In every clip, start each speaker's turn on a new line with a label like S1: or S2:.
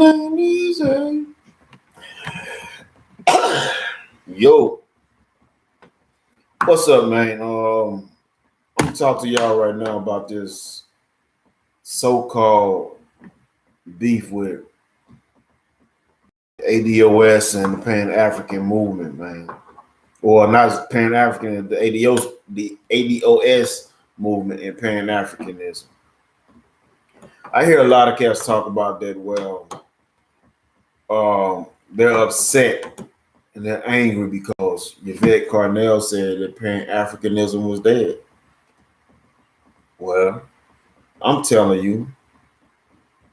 S1: ain't easy. Yo, what's up, man? I'm gonna talk to y'all right now about this so-called beef with ADOS and the Pan-African movement, man. Or not Pan-African, the ADOS movement and Pan-Africanism. I hear a lot of cats talk about that. Well, they're upset and they're angry because Yvette Carnell said that Pan-Africanism was dead. Well, I'm telling you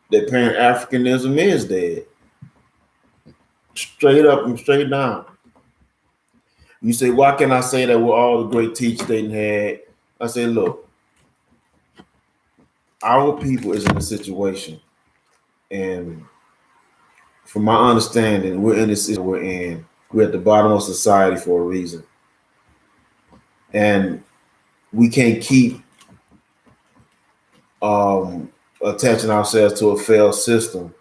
S1: that Pan-Africanism is dead. Straight up and straight down. You say, why can I say that with all the great teachers they had? I say, look, our people is in a situation, and from my understanding, we're in this situation we're in. We're at the bottom of society for a reason. And we can't keep attaching ourselves to a failed system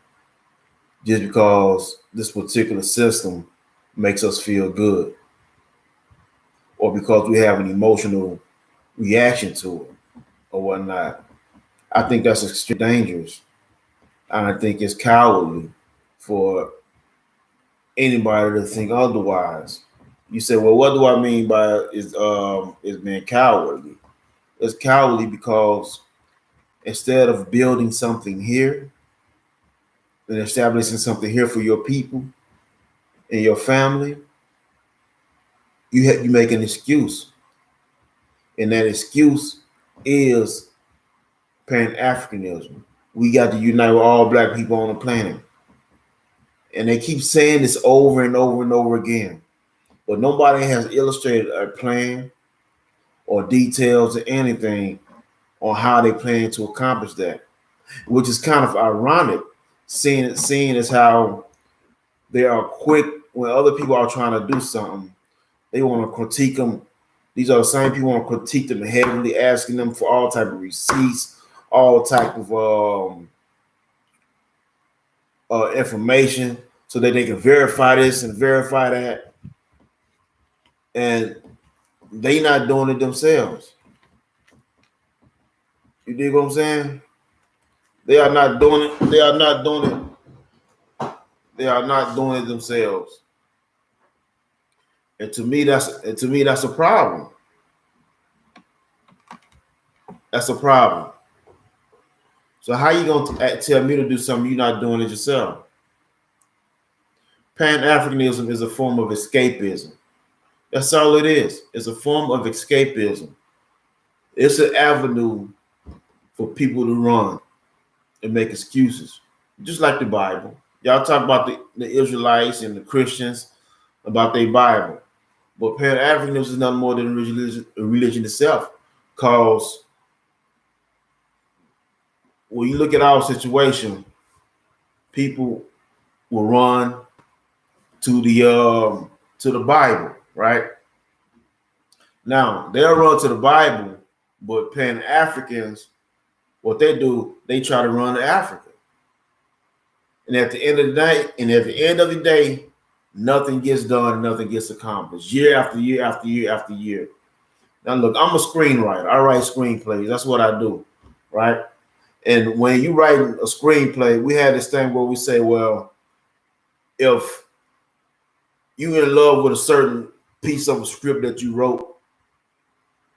S1: just because this particular system makes us feel good or because we have an emotional reaction to it or whatnot. I think that's extremely dangerous. And I think it's cowardly for anybody to think otherwise. You say, well, what do I mean by is being cowardly? It's cowardly because instead of building something here and establishing something here for your people and your family, you make an excuse. And that excuse is Pan-Africanism. We got to unite with all black people on the planet. And they keep saying this over and over and over again. But nobody has illustrated a plan or details or anything on how they plan to accomplish that, which is kind of ironic, seeing as how they are quick when other people are trying to do something. They want to critique them. These are the same people who want to critique them heavily, asking them for all type of receipts, all type of information so that they can verify this and verify that. And they not doing it themselves. You dig what I'm saying? They are not doing it. They are not doing it. They are not doing it themselves. And to me, that's a problem. That's a problem. So how you gonna tell me to do something you're not doing it yourself? Pan-Africanism is a form of escapism. That's all it is. It's a form of escapism. It's an avenue for people to run and make excuses, just like the Bible. Y'all talk about the Israelites and the Christians about their Bible, but Pan-Africanism is nothing more than a religion itself. Because when you look at our situation, people will run to the Bible, right? Now they'll run to the Bible, but Pan-Africans, what they do, they try to run to Africa. And at the end of the day, nothing gets done, nothing gets accomplished. Year after year after year after year. Now look, I'm a screenwriter. I write screenplays. That's what I do, right? And when you write a screenplay, we had this thing where we say, well, if you're in love with a certain piece of a script that you wrote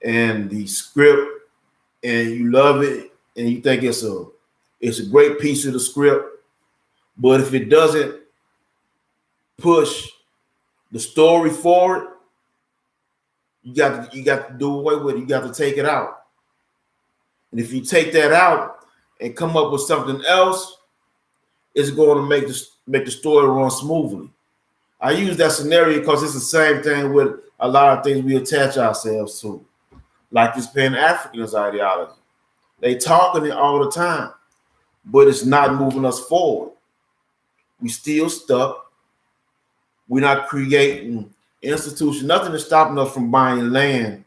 S1: and the script and you love it and you think it's a great piece of the script, but if it doesn't push the story forward, you got to do away with it. You got to take it out. And if you take that out and come up with something else, it's going to make the story run smoothly. I use that scenario because it's the same thing with a lot of things we attach ourselves to, like this Pan-Africanist ideology. They talking it all the time, but it's not moving us forward. We still stuck. We're not creating institutions. Nothing is stopping us from buying land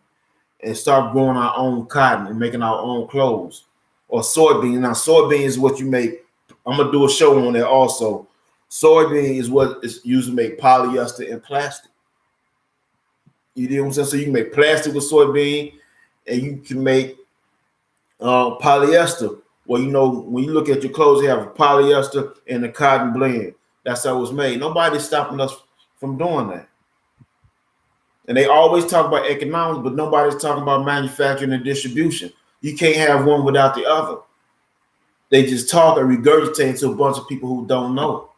S1: and start growing our own cotton and making our own clothes or soybeans. Now, soybeans is what you make I'm gonna do a show on that also. Soybean is what is used to make polyester and plastic. You know what I'm saying? So you can make plastic with soybean, and you can make polyester. Well, you know, when you look at your clothes, you have a polyester and a cotton blend. That's how it was made. Nobody's stopping us from doing that. And they always talk about economics, but nobody's talking about manufacturing and distribution. You can't have one without the other. They just talk and regurgitate to a bunch of people who don't know.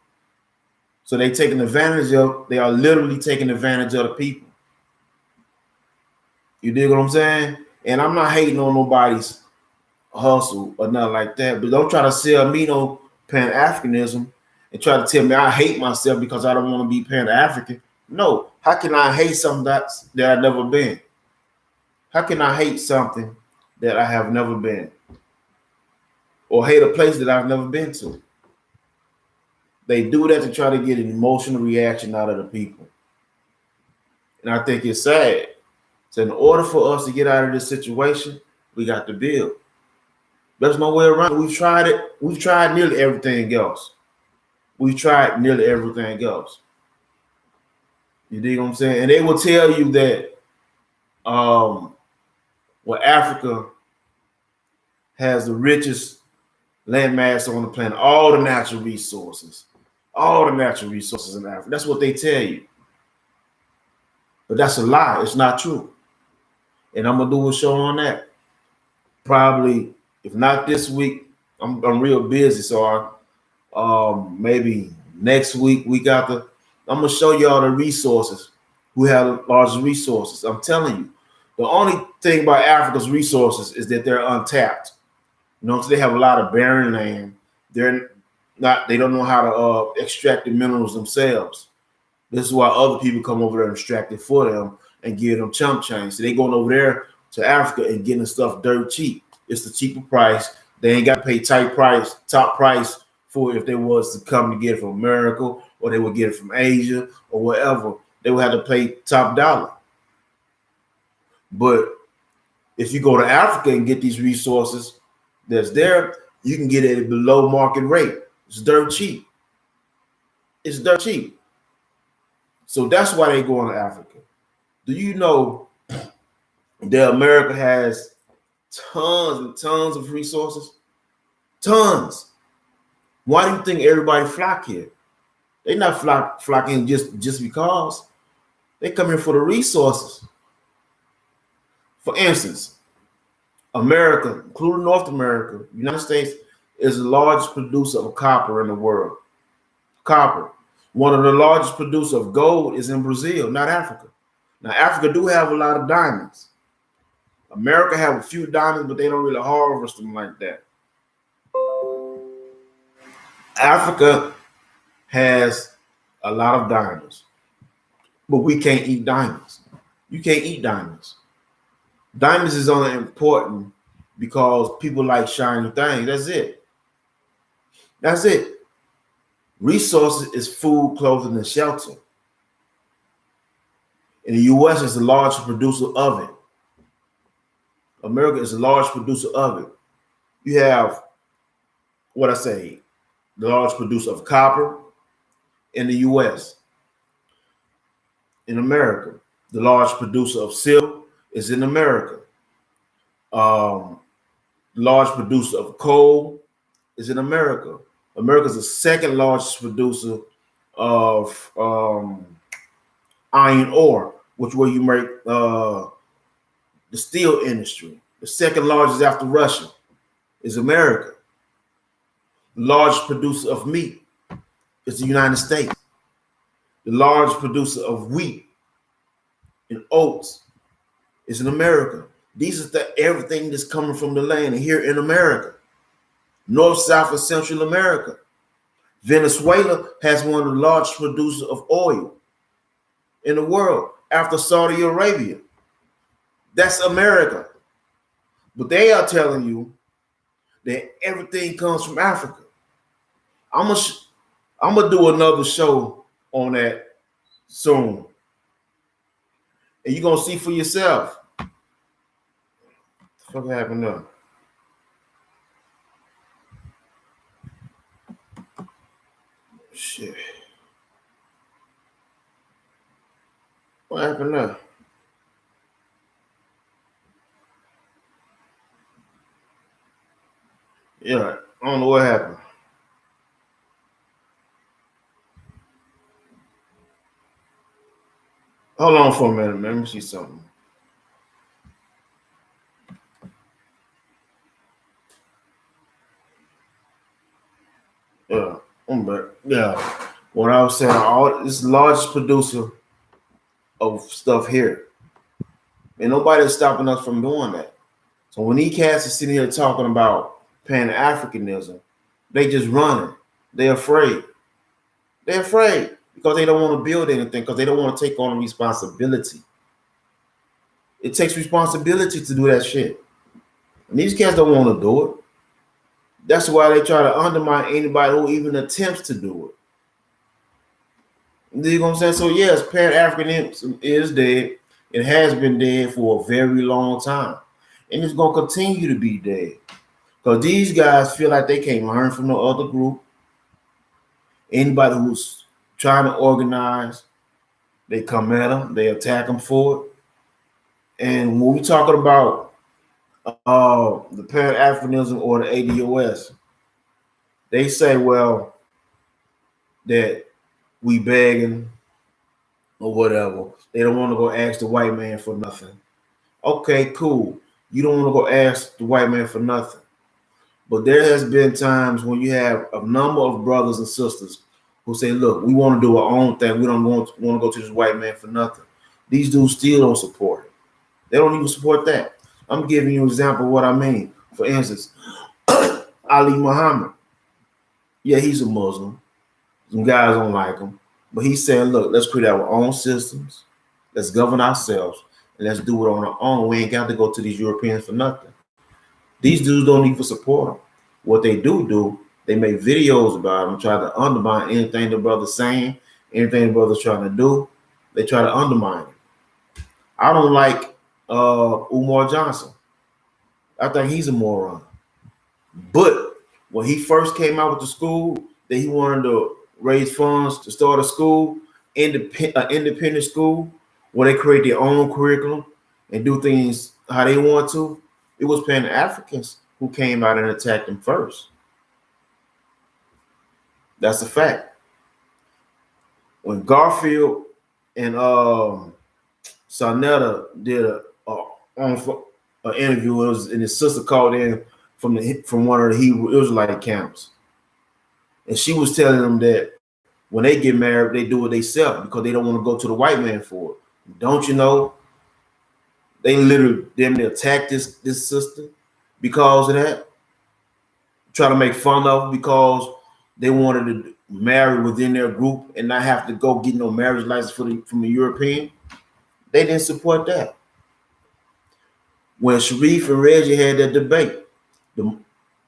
S1: So they they are literally taking advantage of the people. You dig what I'm saying? And I'm not hating on nobody's hustle or nothing like that, but don't try to sell me no Pan-Africanism and try to tell me I hate myself because I don't want to be Pan-African. No, how can I hate something that I've never been? How can I hate something that I have never been? Or hate a place that I've never been to? They do that to try to get an emotional reaction out of the people. And I think it's sad. So in order for us to get out of this situation, we got to build. There's no way around it. We've tried it. We've tried nearly everything else. We've tried nearly everything else. You dig what I'm saying? And they will tell you that Africa has the richest landmass on the planet, all the natural resources in Africa. That's what they tell you. But that's a lie. It's not true. And I'm gonna do a show on that. Probably, if not this week, I'm real busy, so maybe next week after, I'm gonna show you all the resources who have large resources. I'm telling you, the only thing about Africa's resources is that they're untapped. You know, so they have a lot of barren land. They don't know how to extract the minerals themselves. This is why other people come over there and extract it for them and give them chump change. So they going over there to Africa and getting stuff dirt cheap. It's the cheaper price. They ain't got to pay top price for it if they was to come to get it from America, or they would get it from Asia or wherever. They would have to pay top dollar. But if you go to Africa and get these resources that's there, you can get it at below market rate. It's dirt cheap. It's dirt cheap. So that's why they go to Africa. Do you know that America has tons and tons of resources? Tons. Why do you think everybody flock here? They not flocking just because. They come here for the resources. For instance, America, including North America, United States, is the largest producer of copper in the world. Copper. One of the largest producers of gold is in Brazil, not Africa. Now, Africa do have a lot of diamonds. America have a few diamonds, but they don't really harvest them like that. Africa has a lot of diamonds, but we can't eat diamonds. You can't eat diamonds. Diamonds is only important because people like shiny things. That's it. That's it. Resources is food, clothing, and shelter. And the U.S. is the largest producer of it. America is a large producer of it. You have, the large producer of copper in the U.S. In America. The large producer of silk is in America. Large producer of coal is in America. America is the second largest producer of iron ore, which where you make the steel industry. The second largest after Russia is America. The largest producer of meat is the United States. The largest producer of wheat and oats is in America. These are everything that's coming from the land here in America. North, South, and Central America. Venezuela has one of the largest producers of oil in the world after Saudi Arabia. That's America. But they are telling you that everything comes from Africa. I'm gonna do another show on that soon. And you're gonna see for yourself. What happened there? Shit. What happened there? Yeah, I don't know what happened. Hold on for a minute, man. Let me see something. Yeah, I'm back. Yeah, what I was saying, all this largest producer of stuff here, and nobody's stopping us from doing that. So when these cats are sitting here talking about Pan Africanism, they just running. They're afraid. They're afraid because they don't want to build anything because they don't want to take on responsibility. It takes responsibility to do that shit. And these cats don't want to do it. That's why they try to undermine anybody who even attempts to do it. You know what I'm saying? So yes, Pan Africanism is dead. It has been dead for a very long time. And it's gonna continue to be dead. Because these guys feel like they can't learn from no other group. Anybody who's trying to organize, they come at them, they attack them for it. And when we talking about the Pan Africanism or the ADOS, they say, well, that we begging or whatever. They don't want to go ask the white man for nothing. Okay, cool. You don't want to go ask the white man for nothing. But there has been times when you have a number of brothers and sisters who say, look, we want to do our own thing. We don't want to go to this white man for nothing. These dudes still don't support it. They don't even support that. I'm giving you an example of what I mean. For instance, Ali Muhammad. Yeah, he's a Muslim. Some guys don't like him. But he's saying, look, let's create our own systems. Let's govern ourselves. And let's do it on our own. We ain't got to go to these Europeans for nothing. These dudes don't even support them. What they do, they make videos about them, try to undermine anything the brother's saying, anything the brother's trying to do. They try to undermine it. I don't like Umar Johnson. I think he's a moron. But when he first came out with the school, that he wanted to raise funds to start a school, independent school, where they create their own curriculum and do things how they want to. It was Pan Africans who came out and attacked them first. That's a fact. When Garfield and Sarnetta did an interview, and his sister called in from one of the Hebrew Israelite camps, and she was telling them that when they get married, they do it themselves because they don't want to go to the white man for it. Don't you know? They literally damn near attacked this sister because of that. Try to make fun of because they wanted to marry within their group and not have to go get no marriage license from a European. They didn't support that. When Sharif and Reggie had that debate, the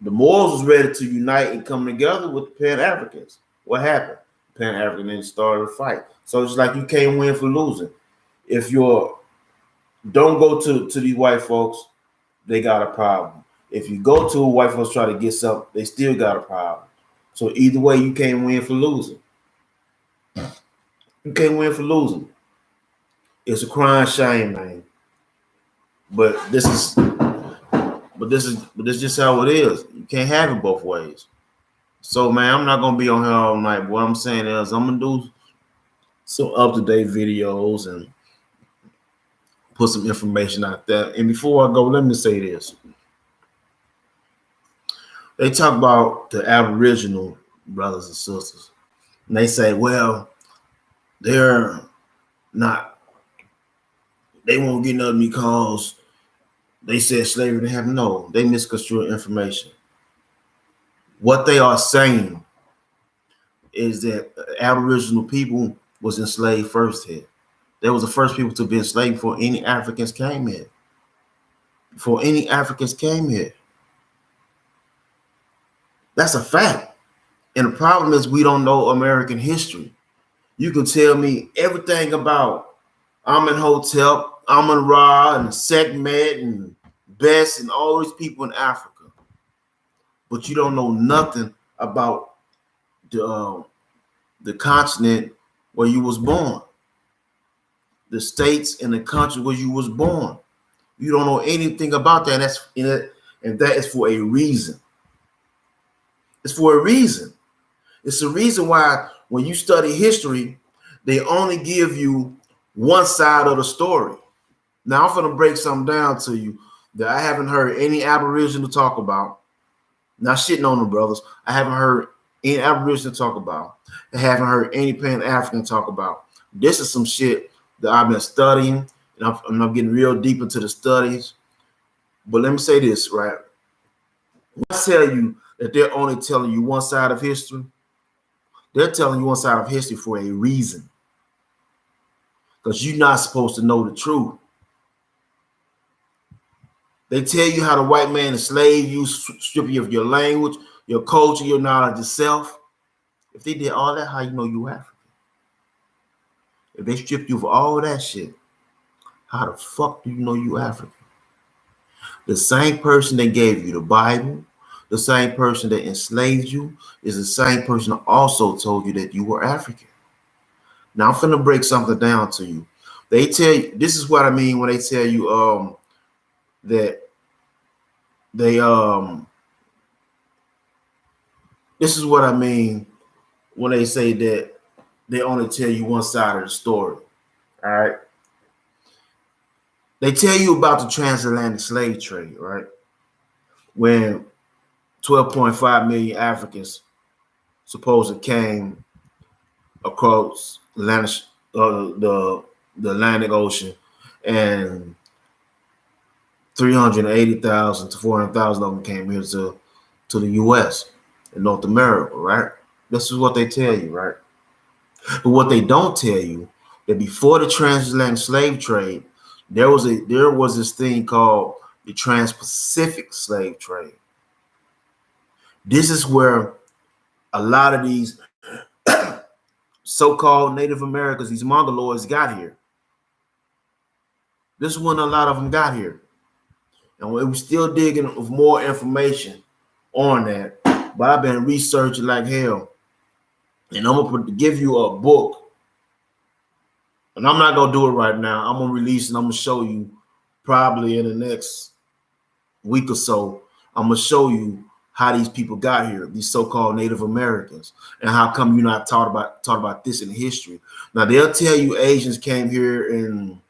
S1: Moors was ready to unite and come together with the Pan Africans. What happened? Pan Africans started a fight. So it's like you can't win for losing. If you're don't go to these white folks, they got a problem. If you go to a white folks try to get something, they still got a problem. So either way, you can't win for losing. You can't win for losing. It's a crying shame, man. But this is just how it is. You can't have it both ways. So man, I'm not gonna be on here all night. What I'm saying is I'm gonna do some up-to-date videos and put some information out there. And before I go, let me say this. They talk about the Aboriginal brothers and sisters. And they say, well, they're not, they won't get nothing because they said slavery didn't happen. No, they misconstrue information. What they are saying is that Aboriginal people was enslaved first here. They was the first people to be enslaved before any Africans came here. Before any Africans came here. That's a fact. And the problem is we don't know American history. You can tell me everything about Amenhotep, Amun-Ra, and Sekhmet, and Bess, and all these people in Africa. But you don't know nothing about the continent where you was born, the states and the country where you was born. You don't know anything about that. And that is for a reason. It's for a reason. It's the reason why when you study history, they only give you one side of the story. Now I'm going to break something down to you that I haven't heard any Aboriginal talk about. Not shitting on them, brothers. I haven't heard any Aboriginal talk about. I haven't heard any Pan-African talk about. This is some shit that I've been studying, and I'm getting real deep into the studies. But let me say this, right? When I tell you that they're only telling you one side of history, they're telling you one side of history for a reason. Because you're not supposed to know the truth. They tell you how the white man enslaved you, strip you of your language, your culture, your knowledge of self. If they did all that, how you know you African? If they stripped you of all that shit, how the fuck do you know you African? The same person that gave you the Bible, the same person that enslaved you, is the same person that also told you that you were African. Now I'm finna break something down to you. They tell you, this is what I mean when they tell you that they this is what I mean when they say that they only tell you one side of the story. All right. They tell you about the transatlantic slave trade, right? When 12.5 million Africans supposedly came across the Atlantic Ocean, and 380,000 to 400,000 of them came here to the U.S. and North America, right? This is what they tell you, right? But what they don't tell you, that before the transatlantic slave trade, there was this thing called the Trans-Pacific slave trade. This is where a lot of these so-called Native Americans, these Mongoloids, got here. This is when a lot of them got here. And we're still digging with more information on that. But I've been researching like hell. And I'm going to give you a book. And I'm not going to do it right now. I'm going to release and I'm going to show you probably in the next week or so. I'm going to show you how these people got here, these so-called Native Americans, and how come you're not taught about this in history. Now, they'll tell you Asians came here in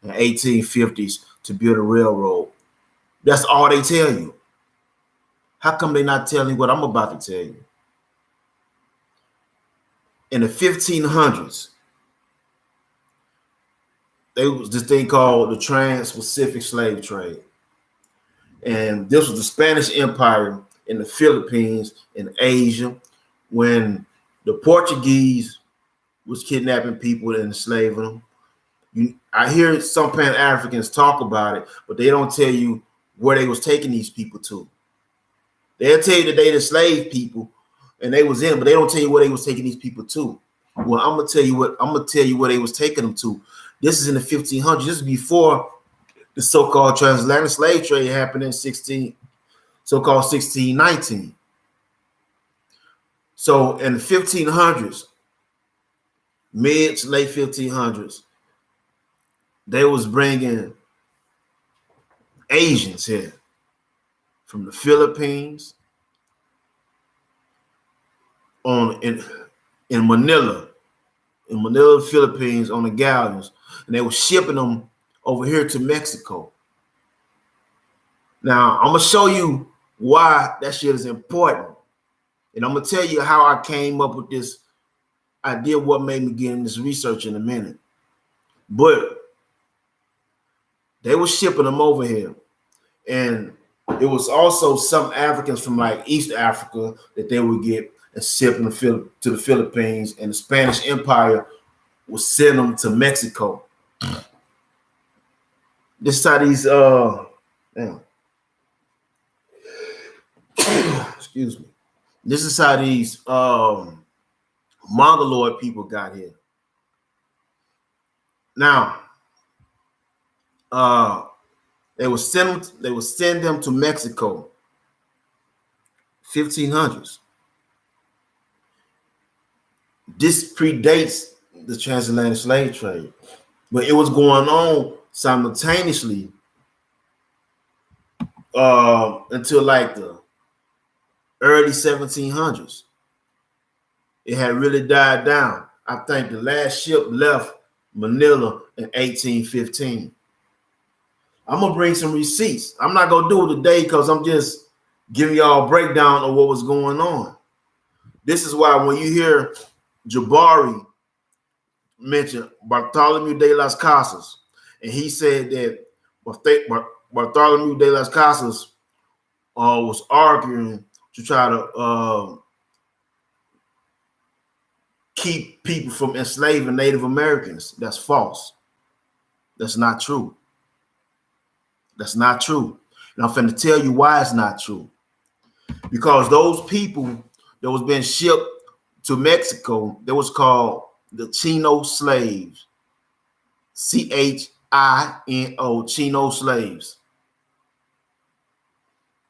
S1: the 1850s to build a railroad. That's all they tell you. How come they're not telling you what I'm about to tell you? In the 1500s, there was this thing called the Trans-Pacific slave trade. And this was the Spanish Empire in the Philippines, in Asia, when the Portuguese was kidnapping people and enslaving them. I hear some Pan-Africans talk about it, but they don't tell you where they was taking these people to. They'll tell you that they enslaved people and they was in, but they don't tell you where they was taking these people to. Well, I'm gonna tell you where they was taking them to. This is in the 1500s. This is before the so-called transatlantic slave trade happened in 1619. So in the 1500s, mid to late 1500s, they was bringing Asians here from the Philippines in Manila, Philippines, on the galleons, and they were shipping them over here to Mexico. Now, I'm gonna show you why that shit is important, and I'm gonna tell you how I came up with this idea, what made me get in this research in a minute. But they were shipping them over here, and it was also some Africans from like East Africa that they would get and ship them to the Philippines, and the Spanish Empire would send them to Mexico. This is how these excuse me. This is how these Mongoloid people got here. Now, they would send them to Mexico, 1500s. This predates the transatlantic slave trade, but it was going on simultaneously until like the early 1700s. It had really died down. I think the last ship left Manila in 1815. I'm gonna bring some receipts. I'm not gonna do it today because I'm just giving y'all a breakdown of what was going on. This is why when you hear Jabari mention Bartholomew de las Casas, and he said that Bartholomew de las Casas was arguing to try to keep people from enslaving Native Americans. That's false. That's not true. That's not true. And I'm finna tell you why it's not true. Because those people that was being shipped to Mexico, that was called the Chino slaves. Chino, Chino slaves.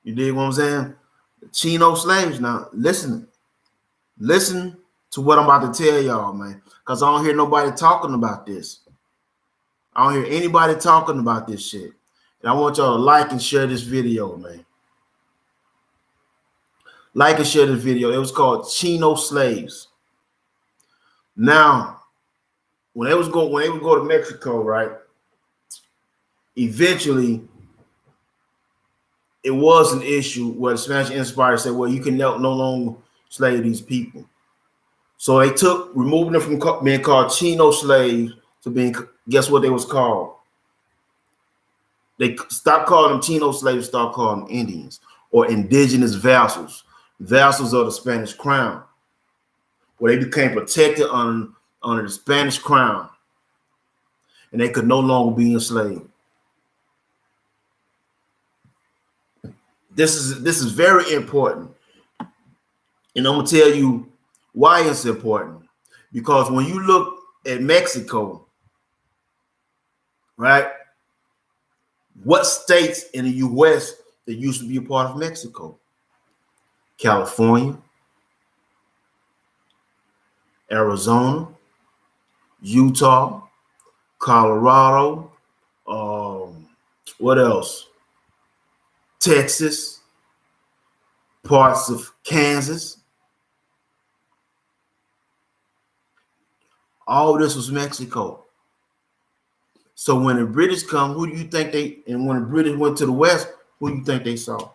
S1: You dig what I'm saying? The Chino slaves. Now, listen to what I'm about to tell y'all, man. Because I don't hear nobody talking about this. I don't hear anybody talking about this shit. And I want y'all to like and share this video, man. Like and share this video. It was called Chino slaves. Now, when they would go to Mexico, right? Eventually, it was an issue where the Spanish Empire said, well, you can no longer slave these people. So they removing them from being called Chino slaves to being, guess what they was called? They stopped calling them Chino slaves, start calling them Indians or indigenous vassals, vassals of the Spanish crown, where they became protected under the Spanish crown, and they could no longer be enslaved. This is very important, and I'm gonna tell you why it's important. Because when you look at Mexico, right? What states in the U.S. that used to be a part of Mexico? California, Arizona, Utah, Colorado, what else? Texas, parts of Kansas. All this was Mexico. So when the British come, who do you think and when the British went to the West, who do you think they saw?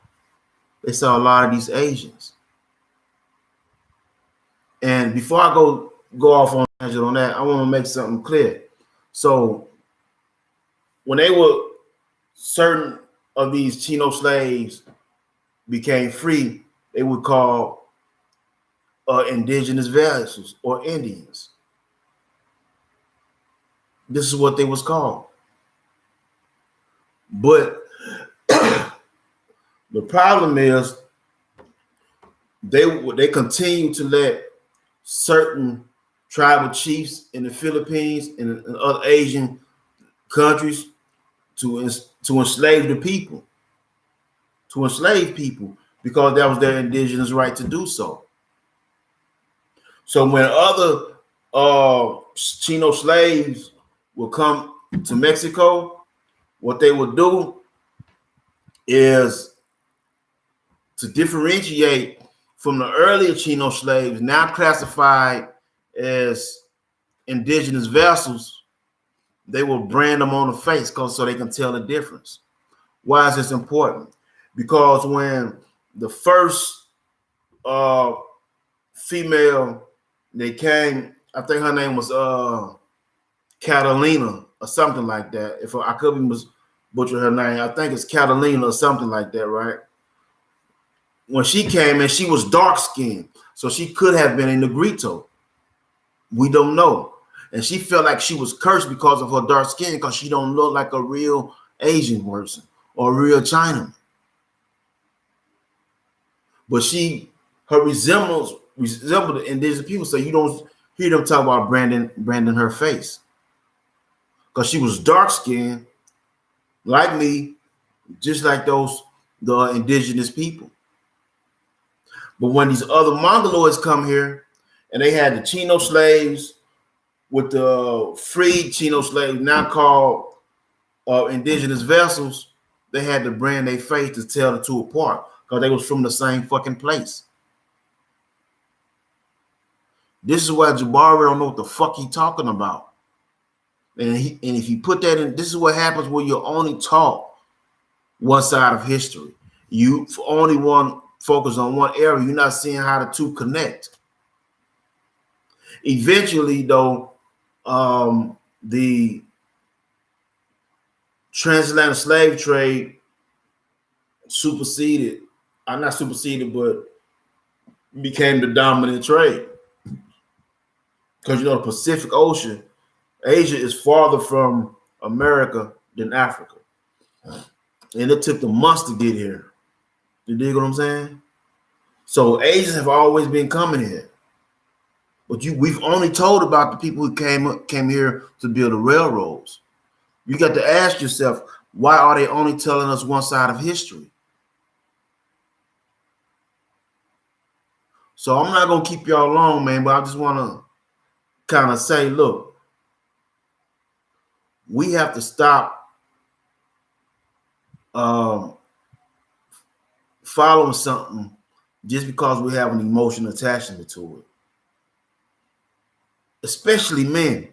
S1: They saw a lot of these Asians. And before I go off on that, I want to make something clear. So when certain of these Chino slaves became free, they would call indigenous vassals or Indians. This is what they was called. But the problem is they continue to let certain tribal chiefs in the Philippines and in other Asian countries to enslave the people, because that was their indigenous right to do so. So when other Chino slaves will come to Mexico, what they would do is to differentiate from the earlier Chino slaves, now classified as indigenous vassals. They will brand them on the face so they can tell the difference. Why is this important? Because when the first female they came, I think her name was Catalina or something like that. If I could be butcher her name, I think it's Catalina or something like that, right? When she came in, she was dark skinned, so she could have been a Negrito. We don't know. And she felt like she was cursed because of her dark skin, because she don't look like a real Asian person or a real Chinaman. But her resembled the indigenous people, so you don't hear them talk about branding her face. Because she was dark skinned, like me, just like the indigenous people. But when these other Mongoloids come here and they had the Chino slaves with the freed Chino slaves, now called indigenous vessels. They had to brand their face to tell the two apart because they was from the same fucking place. This is why Jabari don't know what the fuck he talking about. And if you put that in, this is what happens when you're only taught one side of history. You only focus on one area. You're not seeing how the two connect. Eventually, though, the transatlantic slave trade not superseded, but became the dominant trade. Because the Pacific Ocean, Asia is farther from America than Africa. And it took them months to get here. You dig what I'm saying? So Asians have always been coming here. But we've only told about the people who came here to build the railroads. You got to ask yourself, why are they only telling us one side of history? So I'm not going to keep y'all long, man, but I just want to kind of say, look, we have to stop following something just because we have an emotional attachment to it. Especially men.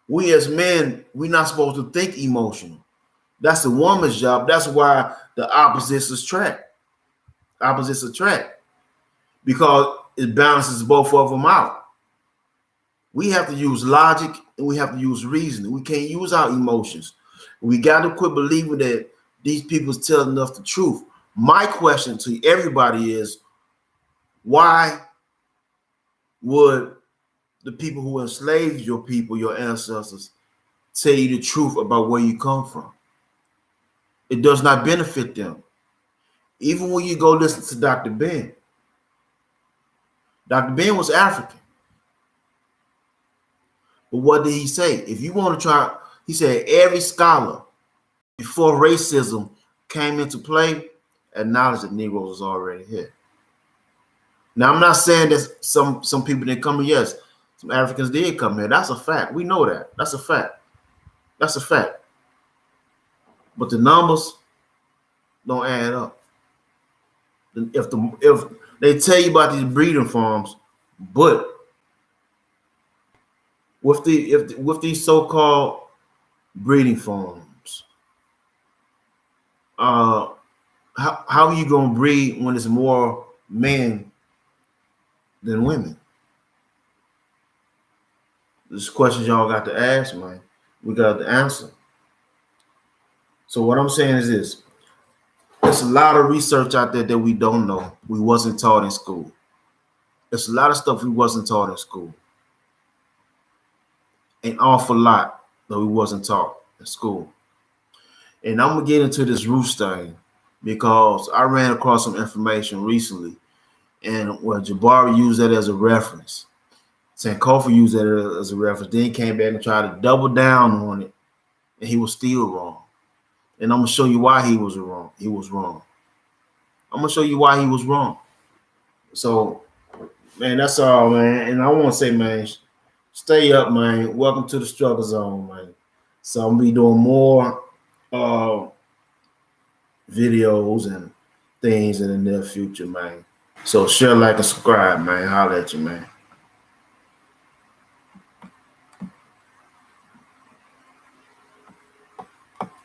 S1: We as men, we're not supposed to think emotional. That's the woman's job. That's why the opposites attract. Opposites attract. Because it balances both of them out. We have to use logic and we have to use reasoning. We can't use our emotions. We got to quit believing that these people is telling us the truth. My question to everybody is, why would the people who enslaved your people, your ancestors, tell you the truth about where you come from? It does not benefit them. Even when you go listen to Dr. Ben. Dr. Ben was African. But what did he say? If you want to try, he said every scholar before racism came into play acknowledged that Negroes was already here. Now, I'm not saying that some people didn't come here. Yes, some Africans did come here. That's a fact. We know that. That's a fact. That's a fact. But the numbers don't add up. If they tell you about these breeding farms, but with these so-called breeding farms, how are you gonna breed when it's more men than women? This questions y'all got to ask, man. We got the answer. So what I'm saying is this: there's a lot of research out there that we don't know. We wasn't taught in school. There's a lot of stuff we wasn't taught in school. An awful lot that we wasn't taught in school. And I'm gonna get into this roost thing because I ran across some information recently, and Jabari used that as a reference. Sankofa used that as a reference. Then he came back and tried to double down on it, and he was still wrong. And I'm gonna show you why he was wrong. He was wrong. I'm gonna show you why he was wrong. So, man, that's all, man. And I want to say, man, stay up, man. Welcome to the struggle zone, man. So I'm gonna be doing more videos and things in the near future, man. So share, like, and subscribe, man. Holler at you, man.